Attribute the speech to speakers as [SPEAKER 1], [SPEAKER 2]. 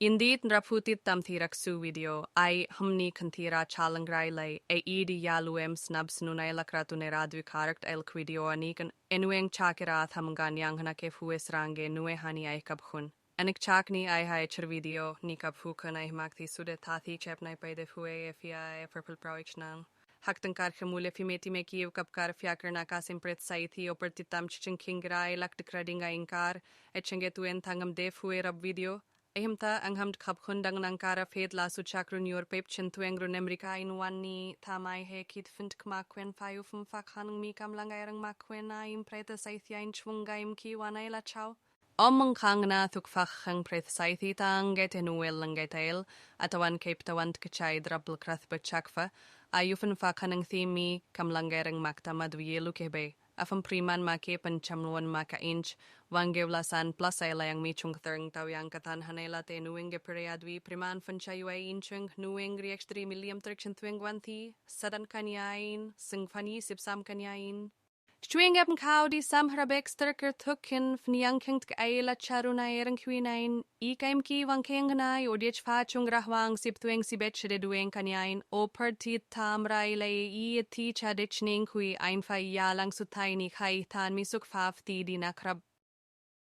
[SPEAKER 1] Indeed raputit tam thirak su video ai humni kanthira chalangrai lay edi yaluem snab snunay lakratu neradwi charakt el video anikan enueng chakira thamganyang hanake fues range nuwe hani ay kabkhun anik chakni ay hay chir video ni kabhu kanay makthi sude tathi chepnay payde fuwe fia purple proichnan Haktan karkhamule fimeti me kiyev kapkar fiakarna kasim pret saithi opertitam chichinkingrai lakdikradinga inkar etchengetuen thangam de fuwe rab video Ehimta angham kapkhundang nangkara fed la su chakrun yor pep chentueng run Amerika inwani tamai he kit fint kmakwen fayu fum fakhanang mi kam langairang makwen na im preta saithya in chwungaim ki wanay la chaw Omong khang na thukfak khang preth saithi tang getenuel langetail atawan cape tawant kachay drabl krath bachakfa ayufan fakhanang thimi kam langairang maktamad wielu kebe Afam priman make panchamnuan maka inch wangevlasan plus ay layang michung thurng tawyang katan hanela te nuing gepriadwi priman fanchayuay inchung nuing riek 3 million terkshin tuing wanthi sadan kanyain singfani sipsam kanyain Chwing ep kao di sam hrabek sterker tukin fniang kengt ayla charunay erang kwinain ikaim ki wang kengnay o diech fa chung rahwang siptueng sibet shredueng kanyain o partit tam rai lay ti chadich ning kui ein fa yalang sutay ni khai tan misuk faf ti di nakrab